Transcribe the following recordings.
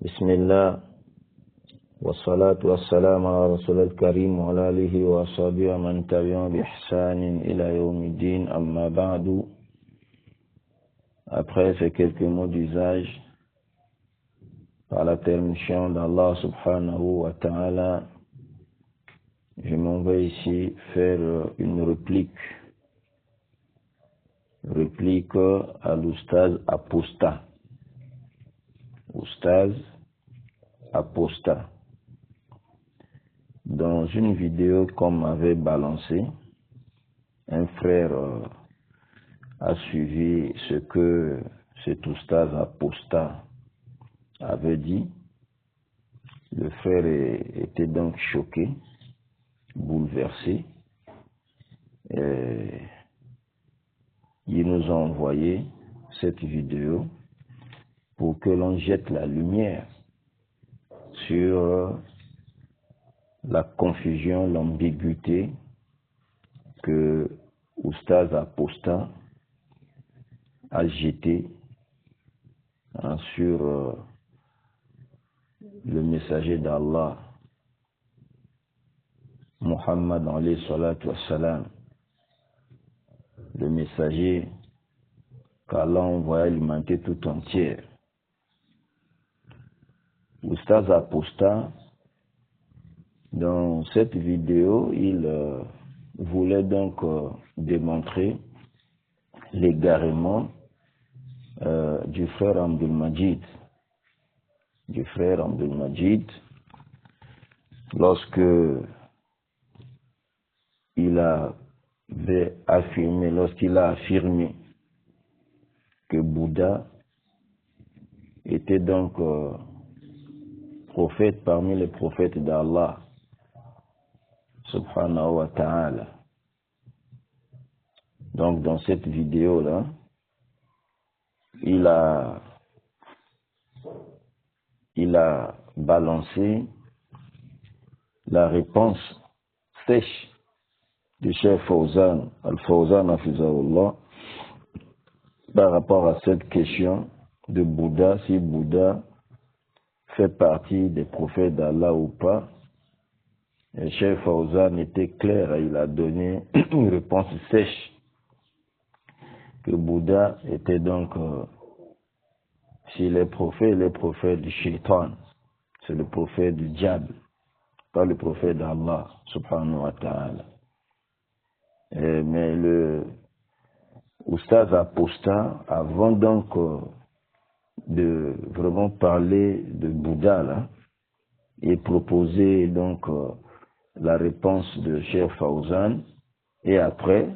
بسم الله والصلاة والسلام على رسول الكريم وعلى آله وصحبه ومن تبعهم بإحسان إلى يوم الدين أما بعد. Après ces quelques mots d'usage, par la permission d'Allah subhanahu wa ta'ala, je m'en vais ici faire une réplique à l'oustaz apostat. Oustaz apostat. Dans une vidéo qu'on m'avait balancée, un frère a suivi ce que cet oustaz apostat avait dit. Le frère était donc choqué, bouleversé. Et il nous a envoyé cette vidéo pour que l'on jette la lumière sur la confusion, l'ambiguïté que Oustaz apostat a jeté sur le messager d'Allah, Muhammad alayhi salatu wassalam, le messager qu'Allah envoie alimenter tout entière. Oustaz apostat, dans cette vidéo, il voulait donc démontrer l'égarement du frère Abdul Majid. Lorsque il a affirmé que Bouddha était donc prophète parmi les prophètes d'Allah subhanahu wa ta'ala. Donc dans cette vidéo-là, il a balancé la réponse sèche du Cheikh Fawzan, Al-Fawzan Hafizahullah, par rapport à cette question de Bouddha, si Bouddha fait partie des prophètes d'Allah ou pas. Et Cheikh Fawzan était clair, il a donné une réponse sèche que Bouddha était donc, si les prophètes du shaitan, c'est le prophète du diable, pas le prophète d'Allah subhanahu wa ta'ala. Mais le oustaz apostat, avant donc de vraiment parler de Bouddha là, et proposer donc la réponse de Cheikh Fawzan, et après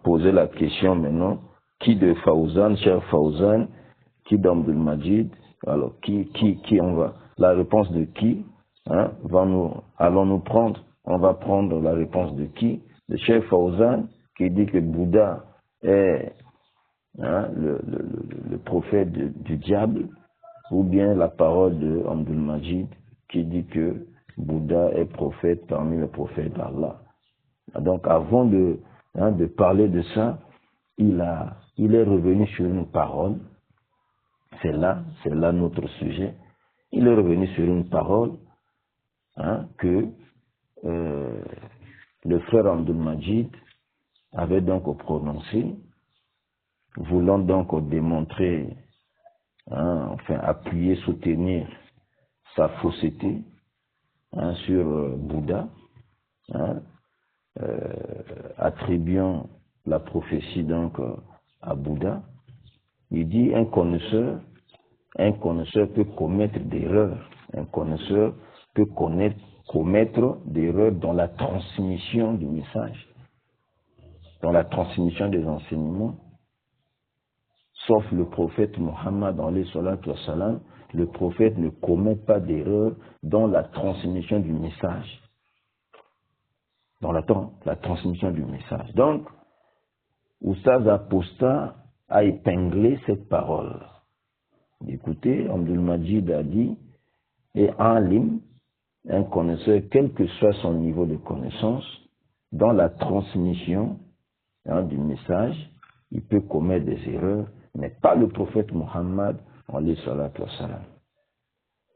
poser la question maintenant, qui de Fawzan, Cheikh Fawzan, qui d'Abdul Majid, alors qui on va, la réponse de qui allons-nous prendre? On va prendre la réponse de qui? De Cheikh Fawzan, qui dit que Bouddha est le prophète du diable, ou bien la parole de Abdul Majid qui dit que Bouddha est prophète parmi les prophètes d'Allah. Donc avant de parler de ça, il est revenu sur une parole. C'est là notre sujet. Il est revenu sur une parole que le frère Abdul Majid avait donc prononcée, voulant donc démontrer, appuyer, soutenir sa fausseté sur Bouddha, attribuant la prophétie donc à Bouddha. Il dit un connaisseur peut commettre d'erreurs. Un connaisseur peut commettre d'erreurs dans la transmission du message, dans la transmission des enseignements. Sauf le prophète Muhammad alayhi salatu wassalam, le prophète ne commet pas d'erreur dans la transmission du message. Dans la transmission du message. Donc, Oustaz apostat a épinglé cette parole. Écoutez, Abdul Majid a dit, et alim, un connaisseur, quel que soit son niveau de connaissance, dans la transmission du message, il peut commettre des erreurs, mais pas le prophète Muhammad alayhi salatu wassalam.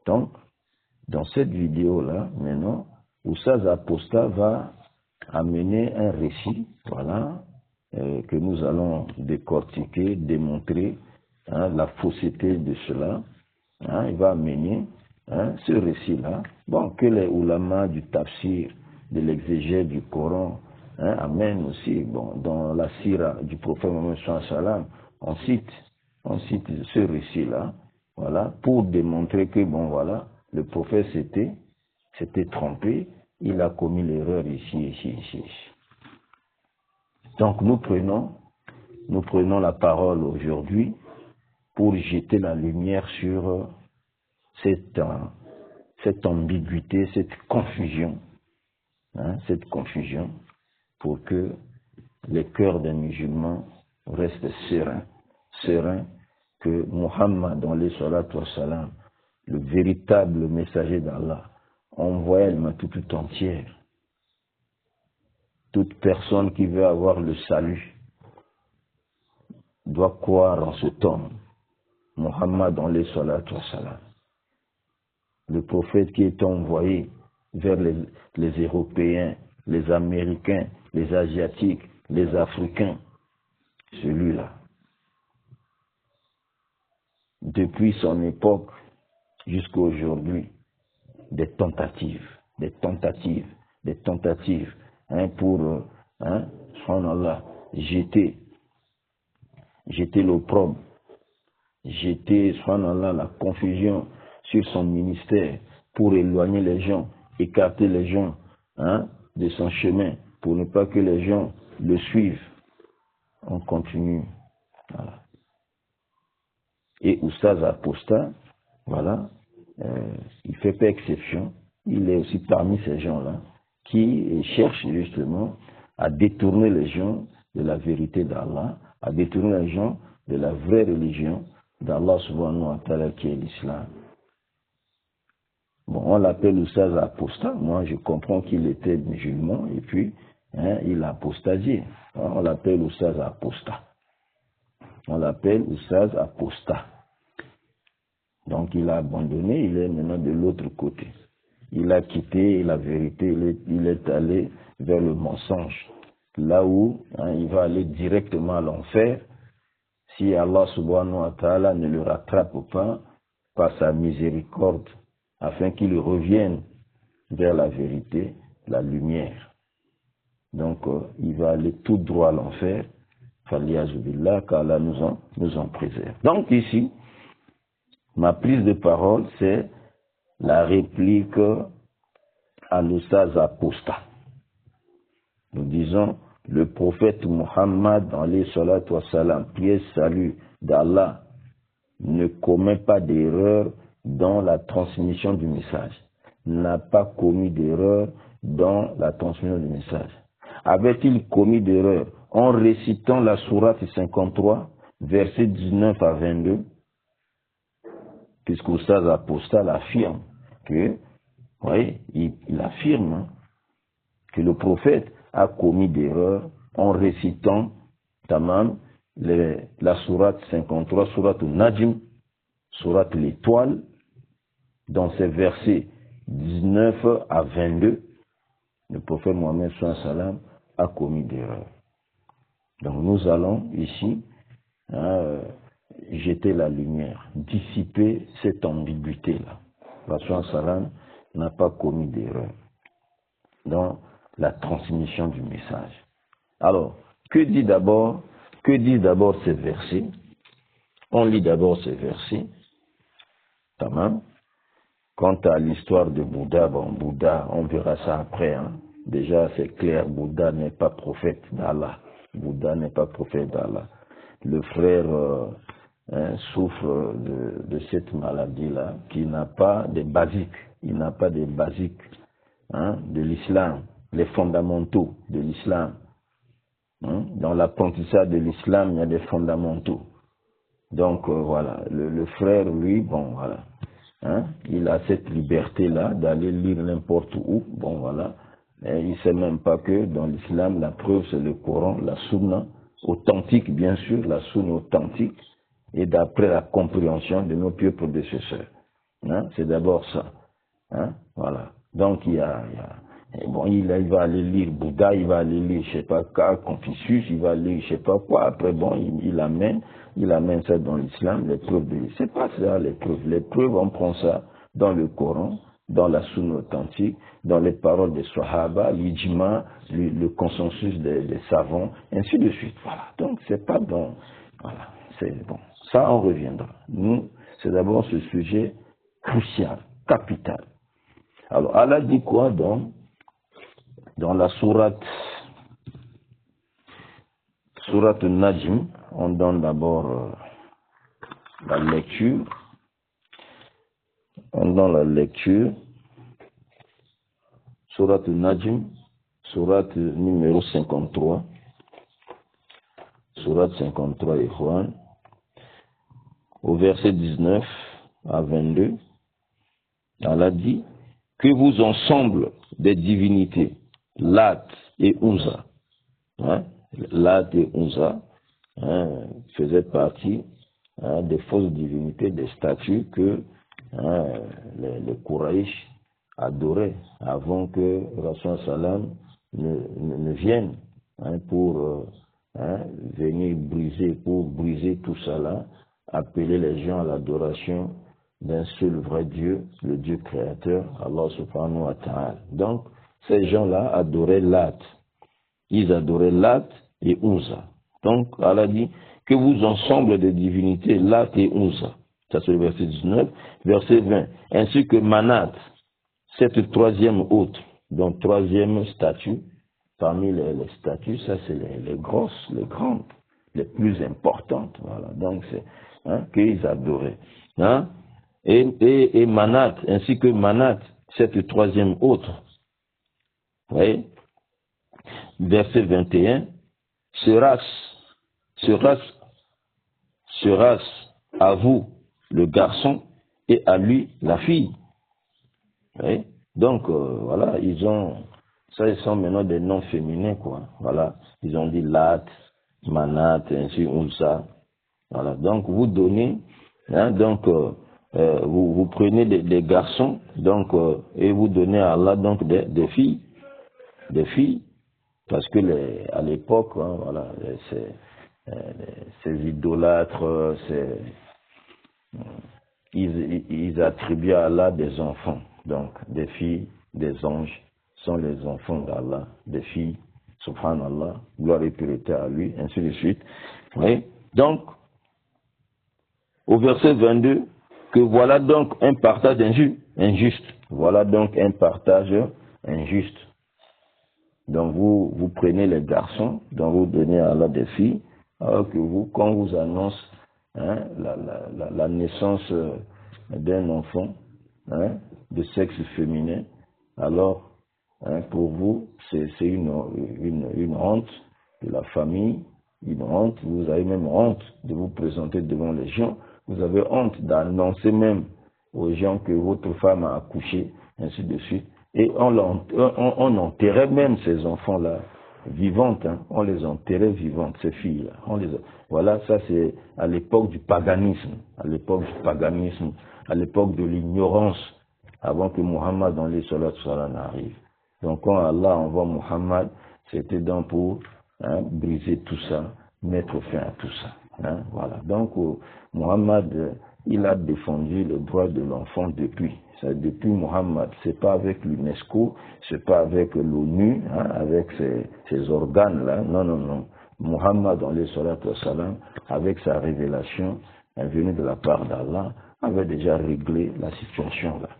Donc, dans cette vidéo-là, maintenant, Oustaz Apostat va amener un récit, voilà, que nous allons décortiquer, démontrer la fausseté de cela. Il va amener ce récit-là, bon, que les ulamas du tafsir, de l'exégèse du Coran, amènent aussi, bon, dans la sira du prophète Mohammed sallallahu alayhi wa sallam, on cite ce récit-là, voilà, pour démontrer que, bon, voilà, le prophète s'était trompé, il a commis l'erreur ici. Donc nous prenons la parole aujourd'hui pour jeter la lumière sur cette ambiguïté, cette confusion, pour que les cœurs des musulmans restent sereins, que Muhammad, alayhi salatu wa salam, le véritable messager d'Allah, envoie l'humanité tout entière. Toute personne qui veut avoir le salut doit croire en cet homme, Muhammad alayhi salatu wa salam. Le prophète qui est envoyé vers les Européens, les Américains, les Asiatiques, les Africains, celui-là. Depuis son époque jusqu'à aujourd'hui, des tentatives, pour, subhanallah, jeter l'opprobre, jeter, subhanallah, la confusion sur son ministère, pour éloigner les gens, écarter les gens de son chemin, pour ne pas que les gens le suivent. On continue. Voilà. Et Oustaz Apostat, voilà, il fait pas exception. Il est aussi parmi ces gens-là qui cherchent justement à détourner les gens de la vérité d'Allah, à détourner les gens de la vraie religion d'Allah subhanahu wa ta'ala qui est l'islam. Bon, on l'appelle Oustaz Apostat. Moi, je comprends qu'il était musulman et puis il a apostasié. On l'appelle Oustaz Apostat. Donc, il a abandonné, il est maintenant de l'autre côté. Il a quitté la vérité, il est allé vers le mensonge. Là où il va aller directement à l'enfer si Allah subhanahu wa ta'ala ne le rattrape pas par sa miséricorde, afin qu'il revienne vers la vérité, la lumière. Donc, il va aller tout droit à l'enfer. Faliyazubillah, qu'Allah nous en préserve. Donc ici, ma prise de parole, c'est la réplique à l'Oustaz Apostat. Nous disons, le prophète Muhammad, alayhi salatu wa salam, prière salut d'Allah, ne commet pas d'erreur dans la transmission du message. N'a pas commis d'erreur dans la transmission du message. Avait-il commis d'erreur en récitant la sourate 53, versets 19 à 22, puisque Oustaz Apostat affirme que, oui, il affirme que le prophète a commis d'erreur en récitant tamam la sourate 53, sourate Najm, sourate l'étoile, dans ces versets 19 à 22, le prophète Mohammed sallallahu alayhi wa sallam a commis d'erreur. Donc nous allons ici jeter la lumière, dissiper cette ambiguïté-là. Le prophète sallam n'a pas commis d'erreur dans la transmission du message. Alors, que disent d'abord ces versets? On lit d'abord ces versets. Tamam. Quant à l'histoire de Bouddha, bon, Bouddha, on verra ça après. Déjà, c'est clair, Bouddha n'est pas prophète d'Allah. Le frère souffre de cette maladie-là, qui n'a pas de basiques. Il n'a pas de basiques de l'islam, les fondamentaux de l'islam. Dans l'apprentissage de l'islam, il y a des fondamentaux. Donc, voilà, le frère, lui, bon, voilà. Il a cette liberté-là d'aller lire n'importe où. Bon, voilà. Et il ne sait même pas que dans l'islam, la preuve, c'est le Coran, la sunna, authentique, bien sûr, la sunna authentique, et d'après la compréhension de nos pieux prédécesseurs. Hein? C'est d'abord ça. Hein? Voilà. Donc bon, il va aller lire Bouddha, il va aller lire, je sais pas quoi, Confucius, il va lire, je sais pas quoi. Après, bon, il amène ça dans l'islam, les preuves c'est pas ça, les preuves. Les preuves, on prend ça dans le Coran, dans la Sunna authentique, dans les paroles des Sahaba, l'ijma, le consensus des savants, ainsi de suite. Voilà. Donc, c'est pas dans, voilà. C'est bon. Ça, on reviendra. Nous, c'est d'abord ce sujet crucial, capital. Alors, Allah dit quoi dans la sourate Najm? On donne d'abord la lecture. On donne la lecture. Sourate Najm, sourate numéro 53. Sourate 53, Ikhwan. Au verset 19 à 22, Allah dit que vous ensemble des divinités, Lat et Unza, hein, Lat et Unza faisaient partie des fausses divinités, des statues que les Quraysh adoraient avant que Rasul Salam ne vienne pour venir briser tout ça là, appeler les gens à l'adoration d'un seul vrai Dieu, le Dieu créateur, Allah subhanahu wa ta'ala. Donc, ces gens-là adoraient Lat. Ils adoraient Lat et Unza. Donc, Allah dit que vous ensemble des divinités, Lat et Unza. Ça c'est le verset 19. Verset 20. Ainsi que Manat, cette troisième hôte, donc troisième statue, parmi les statues, ça c'est les grosses, les grandes, les plus importantes. Voilà. Donc, c'est qu'ils adoraient. Hein? Et Manat, ainsi que Manat, cette troisième autre. Vous voyez? Verset 21. Sera à vous le garçon et à lui la fille. Vous voyez? Donc, voilà, ils sont maintenant des noms féminins, quoi. Voilà. Ils ont dit Lat, Manat, ainsi, Unsa. Voilà. Donc, vous donnez, vous prenez des garçons, donc, et vous donnez à Allah, donc, des filles, parce que à l'époque, voilà, ces idolâtres, ils attribuent à Allah des enfants, donc, des filles, des anges, sont les enfants d'Allah, des filles, subhanallah, gloire et pureté à lui, ainsi de suite. Oui. Donc, au verset 22, que voilà donc un partage injuste. Voilà donc un partage injuste. Donc vous prenez les garçons, donc vous donnez à Allah des filles, alors que vous, quand on vous annonce la naissance d'un enfant de sexe féminin, alors pour vous, c'est une honte de la famille, une honte, vous avez même honte de vous présenter devant les gens, vous avez honte d'annoncer même aux gens que votre femme a accouché, ainsi de suite. Et on enterrait même ces enfants-là vivantes, on les enterrait vivantes, ces filles-là. Voilà, ça c'est à l'époque du paganisme, à l'époque de l'ignorance, avant que Muhammad dans les salats n'arrive. Donc quand Allah envoie Muhammad, c'était donc pour briser tout ça, mettre fin à tout ça. Voilà. Donc Muhammad, il a défendu le droit de l'enfant depuis Muhammad. C'est pas avec l'UNESCO, c'est pas avec l'ONU, avec ces organes-là. Non. Muhammad, avec sa révélation venue de la part d'Allah, avait déjà réglé la situation là.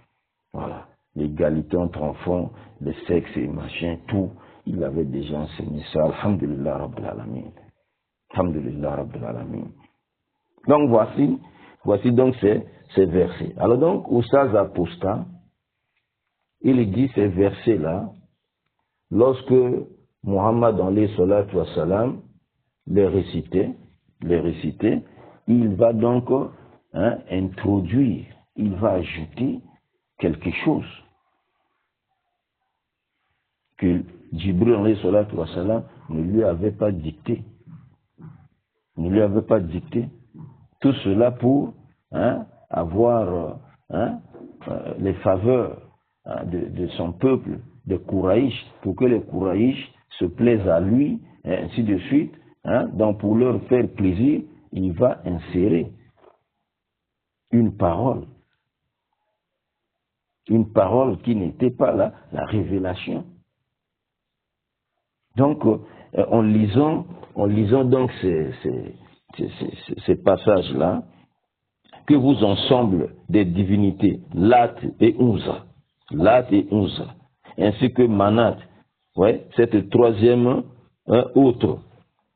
Voilà. L'égalité entre enfants, les sexes et machin, tout, il avait déjà enseigné ça. Alhamdulillah Rabbil Alamin. Alhamdulillah Rabbil Alamin. Donc voici donc ces versets. Alors donc, Oustaz Apostat, il dit ces versets-là, lorsque Muhammad alayhi salatu wa salam les récitait, il va donc introduire, il va ajouter quelque chose que Jibril alayhi salatu wa salam ne lui avait pas dicté. Tout cela pour avoir les faveurs de son peuple, des Kouraïches, pour que les Kouraïches se plaisent à lui, et ainsi de suite. Donc pour leur faire plaisir, il va insérer une parole qui n'était pas la révélation. Donc en lisant donc ces passages-là, que vous ensemble des divinités, Lat et Unza, ainsi que Manat, ouais, cette troisième autre,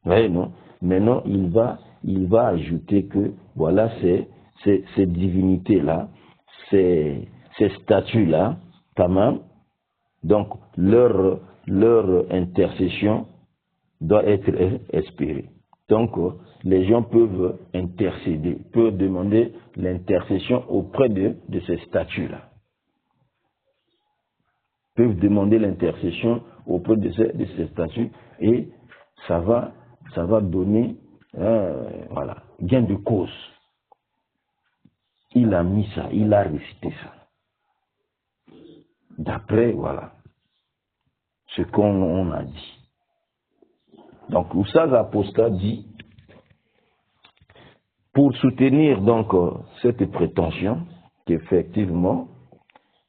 ouais, non? Maintenant il va ajouter que voilà ces divinités-là, ces statues-là, tamam, donc leur intercession doit être espérée. Donc, les gens peuvent intercéder, peuvent demander l'intercession auprès de ces statues-là. Peuvent demander l'intercession auprès de ces statues et ça va donner voilà, gain de cause. Il a mis ça, il a récité ça. D'après, voilà, ce qu'on a dit. Donc, Oustaz Apostat dit, pour soutenir donc cette prétention qu'effectivement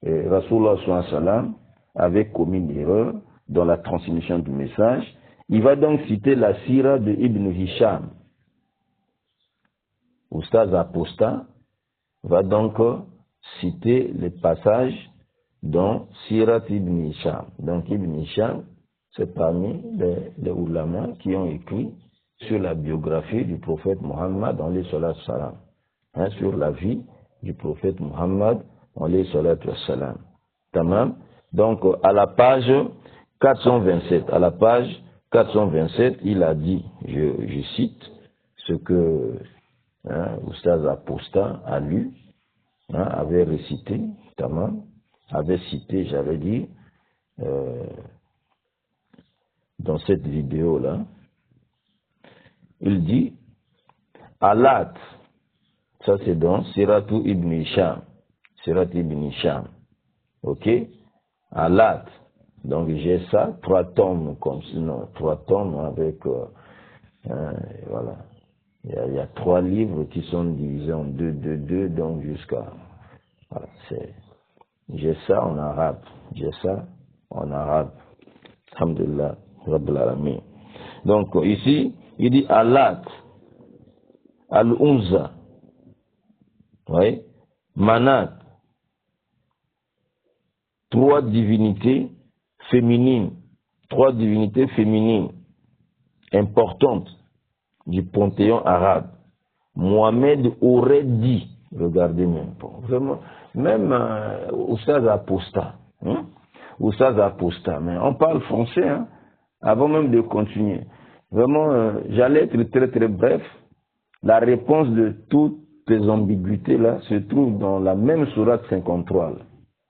Rasulullah sallallahu alayhi wa sallam avait commis une erreur dans la transmission du message, il va donc citer la sira de Ibn Hisham. Oustaz Apostat va donc citer les passages dans Sirat Ibn Hisham. Donc Ibn Hisham, c'est parmi les oulémas qui ont écrit sur la biographie du prophète Muhammad alayhi salatu wassalam, sur la vie du prophète Muhammad alayhi salatu wassalam. Tamam. Donc à la page 427, il a dit, je cite ce que Oustaz Apostat a lu, avait récité, tamam, avait cité, j'avais dit, dans cette vidéo-là, il dit, Alat, ça c'est dans Siratu Ibn Hisham, ok, Alat, donc j'ai ça, 3 tomes comme sinon, 3 tomes avec, voilà, il y a 3 livres qui sont divisés en 2, donc jusqu'à, voilà, j'ai ça en arabe, alhamdulillah, rabbil alamin. Donc ici, il dit Alat, Al-Unza, oui, Manat, 3 divinités féminines importantes du panthéon arabe. Mohamed aurait dit, regardez même, vraiment, même Oustaz Apostat, mais on parle français, avant même de continuer. Vraiment, j'allais être très très bref. La réponse de toutes les ambiguïtés là se trouve dans la même sourate 53,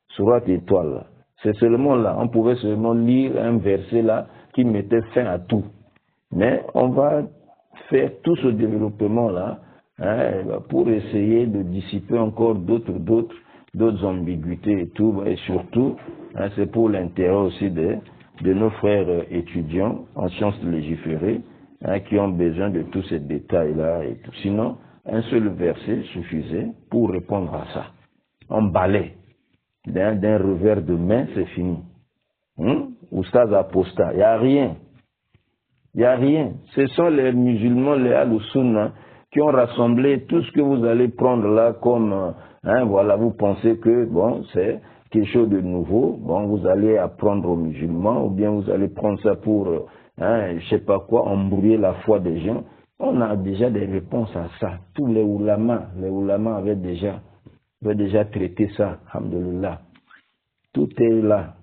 sourate étoile là. C'est seulement là, on pouvait seulement lire un verset là qui mettait fin à tout. Mais on va faire tout ce développement là pour essayer de dissiper encore d'autres ambiguïtés et tout, et surtout c'est pour l'intérêt aussi de nos frères étudiants en sciences légiférées qui ont besoin de tous ces détails là et tout. Sinon un seul verset suffisait pour répondre à ça. On balaie d'un revers de main, c'est fini. Oustaz Apostat, il n'y a rien. Ce sont les musulmans, les Al-Sunna, qui ont rassemblé tout ce que vous allez prendre là comme, voilà, vous pensez que, bon, c'est quelque chose de nouveau, bon, vous allez apprendre aux musulmans, ou bien vous allez prendre ça pour, je sais pas quoi, embrouiller la foi des gens. On a déjà des réponses à ça. Tous les oulémas avaient déjà traité ça, alhamdulillah. Tout est là.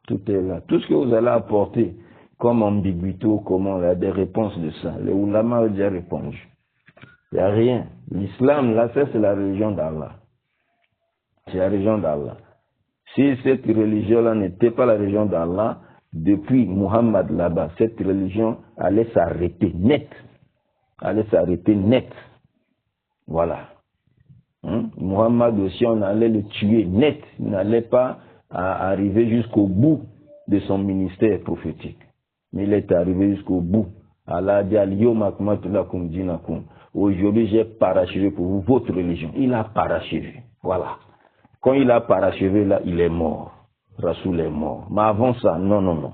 Tout ce que vous allez apporter comme ambiguïté ou comment, il y a des réponses de ça. Les oulémas ont déjà répondu. Il n'y a rien. L'islam, là, ça c'est la religion d'Allah. C'est la religion d'Allah. Si cette religion-là n'était pas la religion d'Allah, depuis Muhammad là-bas, cette religion allait s'arrêter net. Voilà. Muhammad aussi, on allait le tuer net. Il n'allait pas arriver jusqu'au bout de son ministère prophétique. Mais il est arrivé jusqu'au bout. Allah dit, aujourd'hui j'ai parachevé pour vous votre religion. Il a parachevé. Voilà. Quand il a parachevé là, il est mort. Rasoul est mort. Mais avant ça, non.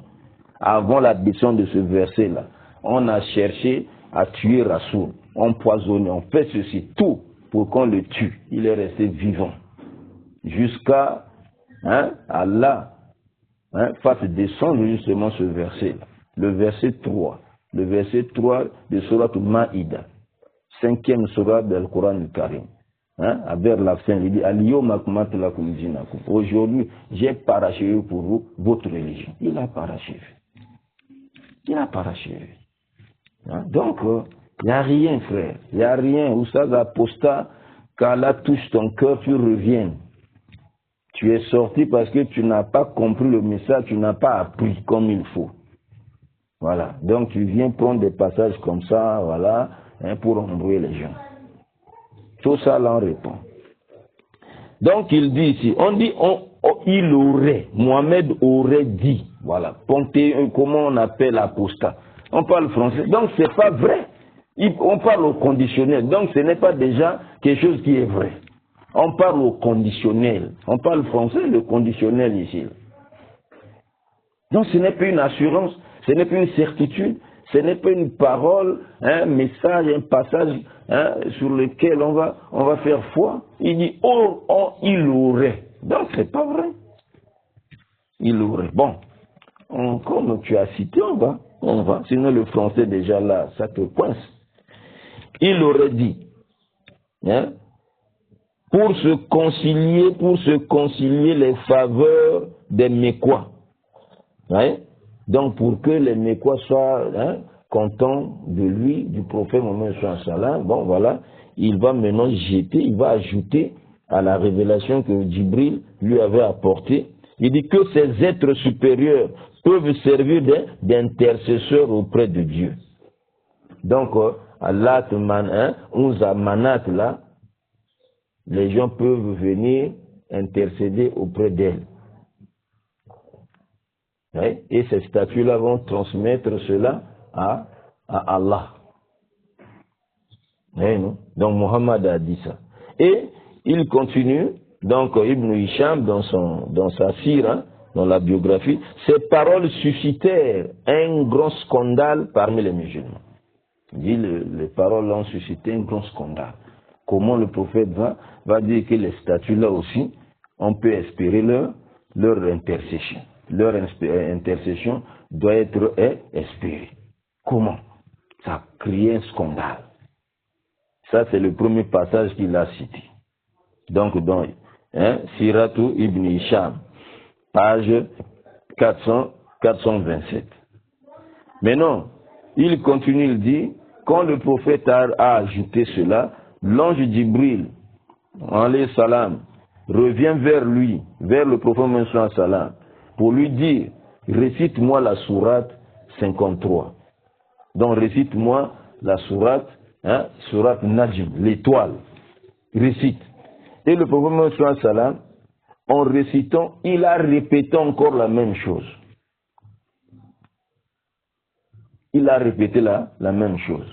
Avant l'addition de ce verset-là, on a cherché à tuer Rasoul, empoisonné, on fait ceci, tout pour qu'on le tue. Il est resté vivant. Jusqu'à Allah fasse descendre justement ce verset-là. Le verset 3. Le verset 3 de Surat Maïda. 5e Surat del Coran Karim. Vers la fin, il dit aujourd'hui, j'ai parachevé pour vous votre religion. Il a parachevé. Il a parachevé. Donc, il n'y a rien, frère. Il n'y a rien. Oustaz apostat, quand Allah touche ton cœur, tu reviens. Tu es sorti parce que tu n'as pas compris le message, tu n'as pas appris comme il faut. Voilà. Donc, tu viens prendre des passages comme ça, voilà, pour embrouiller les gens. Tout ça, là, on répond. Donc, il dit ici, on dit, il aurait, Mohamed aurait dit, voilà, comment on appelle apostat. On parle français, donc c'est pas vrai. On parle au conditionnel, donc ce n'est pas déjà quelque chose qui est vrai. On parle au conditionnel. On parle français, le conditionnel ici. Donc ce n'est plus une assurance, ce n'est plus une certitude, ce n'est pas une parole, un message, un passage sur lequel on va faire foi. Il dit, il aurait. Donc c'est pas vrai. Il aurait. Bon, comme tu as cité, on va. Sinon le français déjà là, ça te coince. Il aurait dit, pour se concilier les faveurs des Mécois. Donc pour que les Mécois soient contents de lui, du prophète Mohammed sallallahu alayhi wa sallam, bon voilà, il va maintenant il va ajouter à la révélation que Djibril lui avait apportée. Il dit que ces êtres supérieurs peuvent servir d'intercesseurs auprès de Dieu. Donc Allah Unza Manat là, les gens peuvent venir intercéder auprès d'elle. Et ces statues-là vont transmettre cela à Allah. Donc Muhammad a dit ça. Et il continue, donc Ibn Hisham dans sa sira, dans la biographie, ces paroles suscitèrent un grand scandale parmi les musulmans. Il dit les paroles ont suscité un grand scandale. Comment le prophète va dire que les statues-là aussi, on peut espérer leur intercession. Leur intercession doit être espérée. Comment? Ça a créé un scandale. Ça, c'est le premier passage qu'il a cité. Donc, dans Siratu Ibn Hisham, page 427. Mais non, il continue, il dit, quand le prophète a ajouté cela, l'ange Djibril, alayhi salam, revient vers lui, vers le prophète Mohammed sallallahu alayhi wa sallam, pour lui dire, récite-moi la sourate 53. Donc récite-moi la sourate, sourate Najm, l'étoile. Récite. Et le prophète Mohammed sallallahu alayhi wa sallam, en récitant, il a répété encore la même chose. Il a répété la même chose.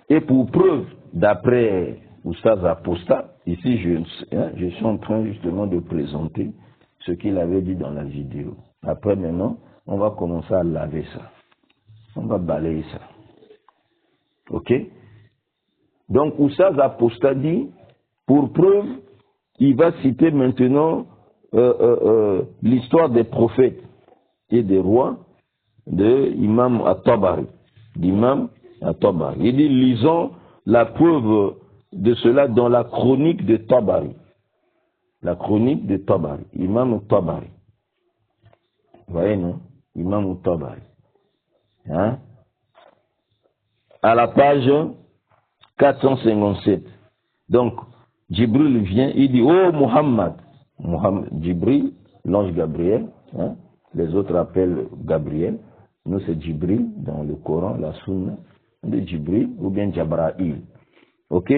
Et pour preuve, d'après Oustaz Apostat, ici je suis en train justement de présenter ce qu'il avait dit dans la vidéo. Après maintenant, on va commencer à laver ça. On va balayer ça. Ok? Donc Oustaz Apostat dit, pour preuve, il va citer maintenant l'histoire des prophètes et des rois de Imam At-Tabari. D'Imam At-Tabari. Il dit, lisons la preuve de cela dans la chronique de Tabari. La chronique de Tabari. Imam Tabari. Vous voyez, non? Imam Tabari. À la page 457. Donc, Djibril vient, il dit, oh Muhammad. Djibril, l'ange Gabriel. Les autres appellent Gabriel. Nous, c'est Djibril dans le Coran, la Sunna de Djibril ou bien Jabraïl. Ok?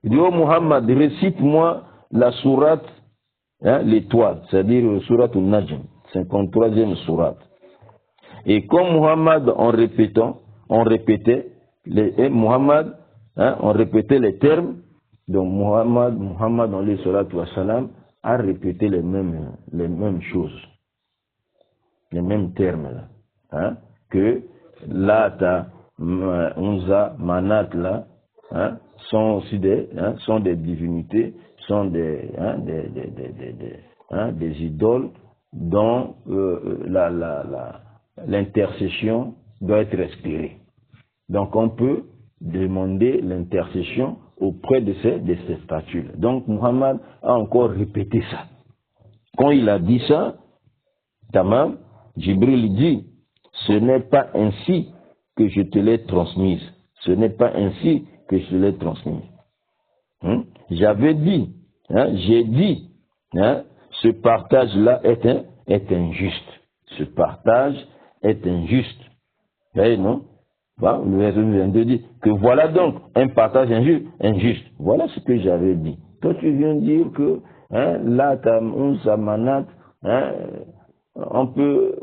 Il dit, oh Muhammad, récite-moi la sourate, hein, l'étoile, c'est-à-dire sourate al-Najm, 53e sourate. Et comme Muhammad, on répétait, Muhammad, hein, on répétait les termes, donc Muhammad, alayhi salatu wa salam, a répété les mêmes choses, les mêmes termes, là, hein, que Lata, Unza, Manat, là, hein, sont aussi sont des divinités, sont des idoles dont l'intercession doit être respirée. Donc on peut demander l'intercession auprès de ces statues. Donc Muhammad a encore répété ça. Quand il a dit ça, Tamam, Jibril dit, ce n'est pas ainsi que je te l'ai transmise. Ce n'est pas ainsi que je te l'ai transmise. J'avais dit, hein, j'ai dit, hein, ce partage-là est injuste. Ce partage est injuste. Vous voyez, non? Bon, le verset 22 dit que voilà donc un partage injuste. Voilà ce que j'avais dit. Toi, tu viens dire que hein, là, Samanat, hein, on peut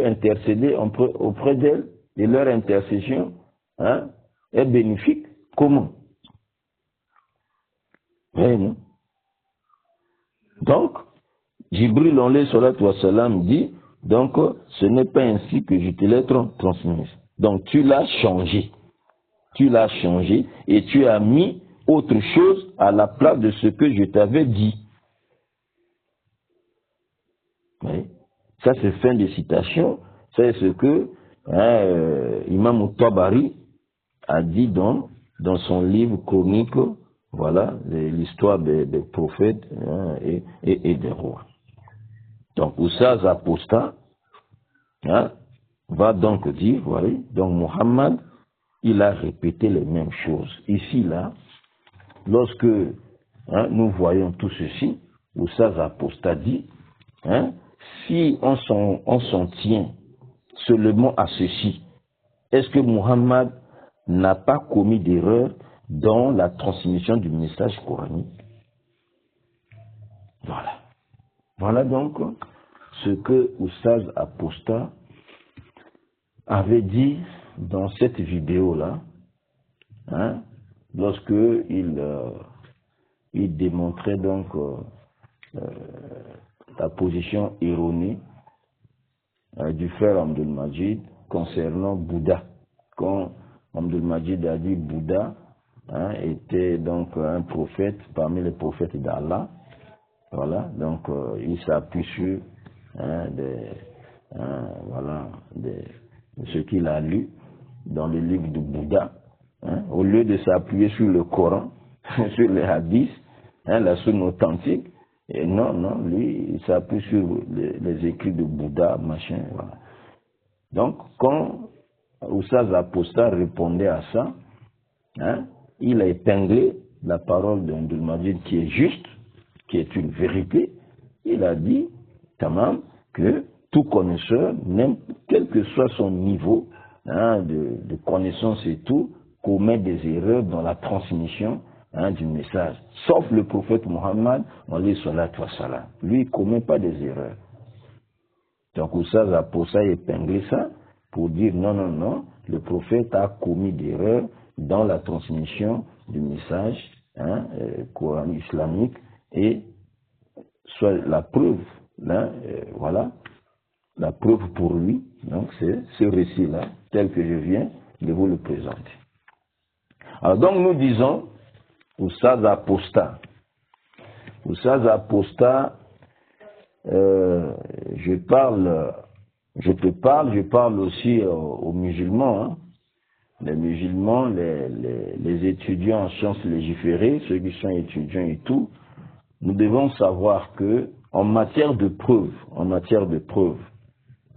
intercéder auprès d'elle et leur intercession, hein, est bénéfique. Comment? Oui, non? Donc, Jibril alayhi salatu wa salam dit, donc ce n'est pas ainsi que je te l'ai transmise. Donc tu l'as changé. Tu l'as changé et tu as mis autre chose à la place de ce que je t'avais dit. Oui. Ça c'est fin de citation. C'est ce que Imam Tabari a dit dans son livre chronique, voilà, l'histoire des prophètes, hein, et des rois. Donc Oussaz apostat, hein, va donc dire, voilà, donc Muhammad, il a répété les mêmes choses. Ici, là, lorsque hein, nous voyons tout ceci, Oussaz apostat dit, hein, si on s'en tient seulement à ceci, est-ce que Muhammad n'a pas commis d'erreur dans la transmission du message coranique? Voilà. Voilà donc ce que Oussaz apostat avait dit dans cette vidéo-là, hein, lorsque il démontrait donc la position erronée du frère Abdul Majid concernant Bouddha. Quand Abdul Majid a dit Bouddha, hein, était donc un prophète parmi les prophètes d'Allah. Voilà, donc il s'appuie sur hein, ce qu'il a lu dans le livre de Bouddha, hein, au lieu de s'appuyer sur le Coran, sur les hadiths, hein, la sunne authentique. Et non, lui, il s'appuie sur les écrits de Bouddha, machin, voilà. Donc, quand Oussaz apostat répondait à ça, hein, il a épinglé la parole d'Abdul Majid qui est juste, qui est une vérité. Il a dit, tamam, que tout connaisseur, même quel que soit son niveau hein, de connaissance et tout, commet des erreurs dans la transmission hein, du message. Sauf le prophète Muhammad, alayhi salatu wa salam. Lui, il ne commet pas des erreurs. Donc, Oussaz a pour ça épinglé ça, pour dire non, le prophète a commis des erreurs dans la transmission du message hein, coran islamique et soit la preuve, là, voilà, la preuve pour lui, donc c'est ce récit-là, tel que je viens de vous le présenter. Alors donc nous disons, Oussaz apostat. Oussaz apostat, je parle aussi aux musulmans, hein. Les musulmans, les étudiants en sciences légiférées, ceux qui sont étudiants et tout, nous devons savoir que en matière de preuve,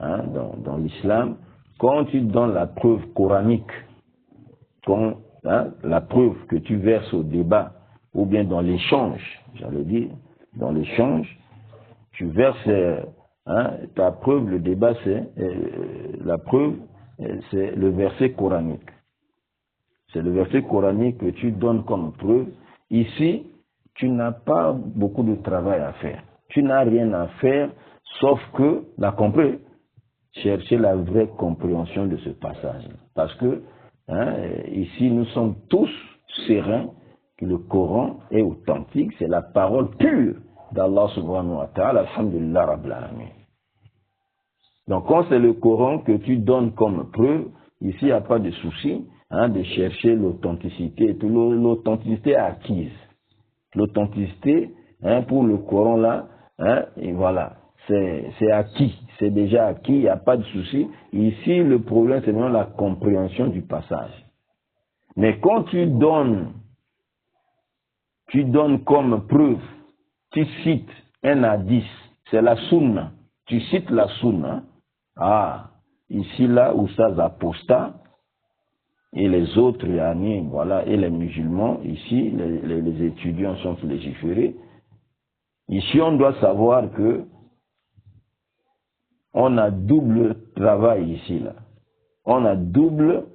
hein, dans l'islam, quand tu donnes la preuve coranique, quand la preuve que tu verses au débat, ou bien dans l'échange, j'allais dire, dans l'échange, tu verses ta preuve, le débat c'est la preuve, c'est le verset coranique. C'est le verset coranique que tu donnes comme preuve. Ici, tu n'as pas beaucoup de travail à faire. Tu n'as rien à faire, sauf que la compréhension. Chercher la vraie compréhension de ce passage. Parce que, ici, nous sommes tous sereins que le Coran est authentique. C'est la parole pure d'Allah subhanahu wa ta'ala. Alhamdulillah rabbil alamin. Donc, quand c'est le Coran que tu donnes comme preuve, ici, il n'y a pas de souci de chercher l'authenticité. L'authenticité acquise. L'authenticité, pour le Coran là, et voilà, c'est acquis. C'est déjà acquis, il n'y a pas de souci. Ici, le problème, c'est vraiment la compréhension du passage. Mais quand tu donnes comme preuve, tu cites un hadith, c'est la sunna. Tu cites la sunna. Ici, là, où ça apostat, et les autres, voilà, et les musulmans, ici, les étudiants sont légiférés. Ici, on doit savoir que on a double travail ici, là. On a double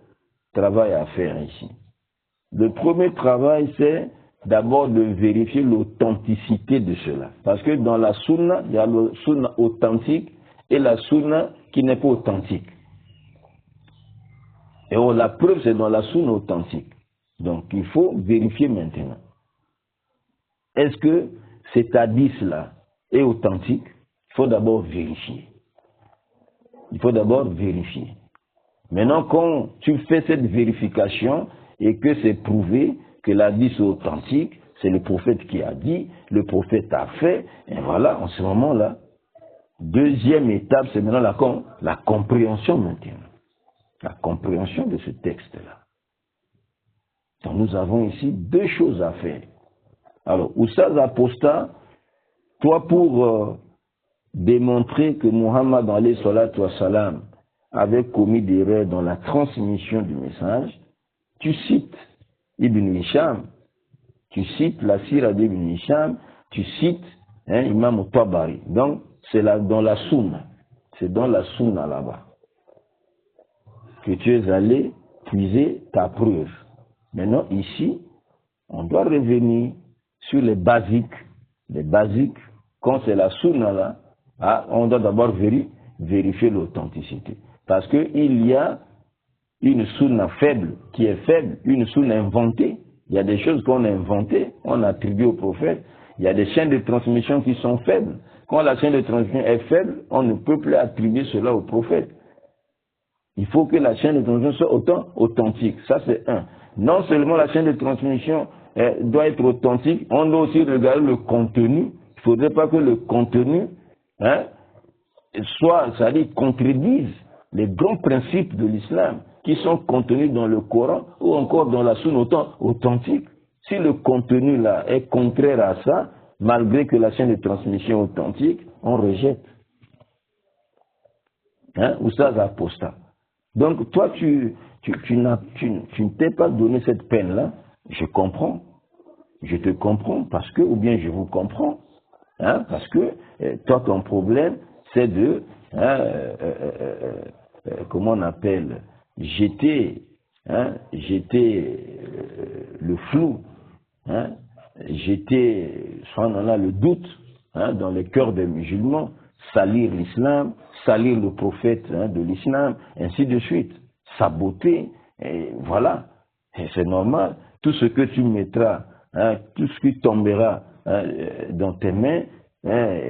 travail à faire ici. Le premier travail, c'est d'abord de vérifier l'authenticité de cela. Parce que dans la sunna, il y a la sunna authentique et la sunna qui n'est pas authentique. Et la preuve, c'est dans la sunna authentique. Donc, il faut vérifier maintenant. Est-ce que cet hadith-là est authentique? Il faut d'abord vérifier. Il faut d'abord vérifier. Maintenant, quand tu fais cette vérification et que c'est prouvé que l'hadith est authentique, c'est le prophète qui a dit, le prophète a fait, et voilà, en ce moment-là, deuxième étape, c'est maintenant la compréhension maintenant. La compréhension de ce texte-là. Donc nous avons ici deux choses à faire. Alors, Oustaz Apostat, toi pour démontrer que Muhammad alayhi salatu wa salam avait commis des erreurs dans la transmission du message, tu cites Ibn Hisham, tu cites la Sira d'Ibn Hisham, tu cites Imam Tabari. Donc, c'est dans la Sunna. C'est dans la Sunna là-bas que tu es allé puiser ta preuve. Maintenant, ici, on doit revenir sur les basiques. Les basiques, quand c'est la Sunna là, on doit d'abord vérifier l'authenticité. Parce qu'il y a une sunna faible, qui est faible, une sunna inventée. Il y a des choses qu'on a inventées, on attribue au prophète. Il y a des chaînes de transmission qui sont faibles. Quand la chaîne de transmission est faible, on ne peut plus attribuer cela au prophète. Il faut que la chaîne de transmission soit authentique. Ça, c'est un. Non seulement la chaîne de transmission doit être authentique, on doit aussi regarder le contenu. Il ne faudrait pas que le contenu c'est-à-dire contredise les grands principes de l'islam qui sont contenus dans le Coran ou encore dans la sunna authentique. Si le contenu là est contraire à ça, malgré que la chaîne de transmission est authentique, on rejette. Oustaz Apostat. Donc toi, tu ne t'es pas donné cette peine-là. Je comprends. Je te comprends parce que, ou bien je vous comprends. Parce que toi, ton problème, c'est de, comment on appelle, jeter le flou, jeter le doute dans les cœurs des musulmans, salir l'islam, salir le prophète de l'islam, ainsi de suite, saboter, et voilà, et c'est normal. Tout ce que tu mettras, tout ce qui tombera dans tes mains,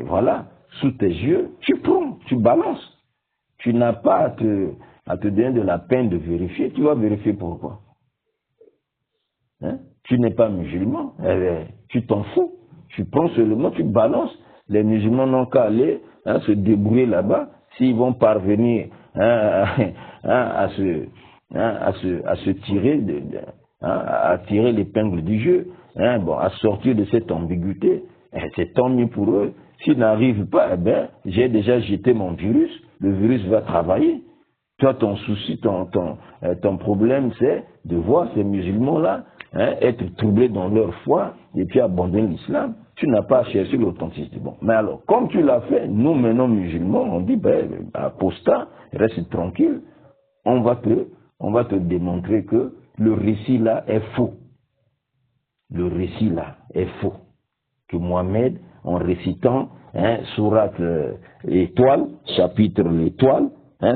voilà, sous tes yeux, tu prends, tu balances. Tu n'as pas à te donner de la peine de vérifier. Tu vas vérifier pourquoi. Tu n'es pas musulman, tu t'en fous. Tu prends seulement, tu balances. Les musulmans n'ont qu'à aller se débrouiller là-bas. S'ils vont parvenir à se tirer, à tirer l'épingle du jeu, à sortir de cette ambiguïté, c'est tant mieux pour eux. S'ils n'arrivent pas, j'ai déjà jeté mon virus, le virus va travailler. Toi, ton souci, ton problème, c'est de voir ces musulmans-là être troublés dans leur foi et puis abandonner l'islam. Tu n'as pas cherché l'authenticité. Bon, mais alors, comme tu l'as fait, nous maintenant musulmans, on dit, apostat, reste tranquille, on va te démontrer que le récit là est faux. Le récit là est faux. Que Mohammed, en récitant sourate l'étoile, chapitre l'étoile,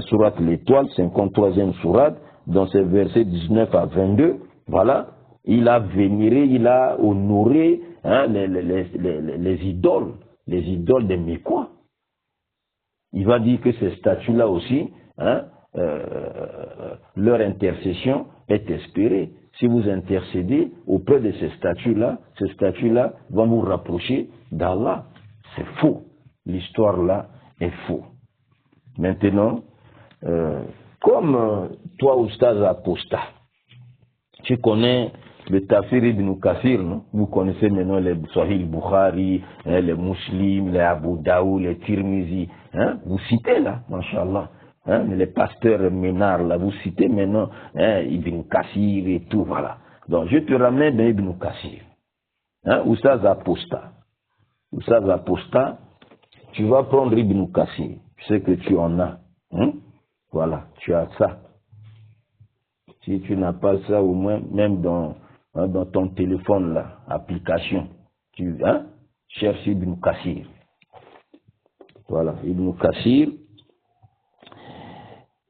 sourate l'étoile, 53e sourate, dans ses versets 19 à 22, voilà, il a vénéré, il a honoré les idoles des Mécois. Il va dire que ces statues-là aussi, leur intercession est espérée. Si vous intercédez auprès de ces statues-là vont vous rapprocher d'Allah. C'est faux. L'histoire-là est faux. Maintenant, comme toi, Oustaz Aposta, tu connais le Tafsir ibn Kathir, non? Vous connaissez maintenant les Sahih Bukhari, les Muslims, les Abu Daoud, les Tirmizi. Vous citez là, Masha'Allah. Les pasteurs Ménard, là, vous citez maintenant Ibn Kathir et tout, voilà. Donc, je te ramène dans Ibn Kathir. Oustaz Aposta. Oustaz Aposta, tu vas prendre Ibn Kathir. Je sais que tu en as. Voilà, tu as ça. Si tu n'as pas ça, au moins, même dans ton téléphone, là, application, tu cherches Ibn Kathir. Voilà, Ibn Kathir.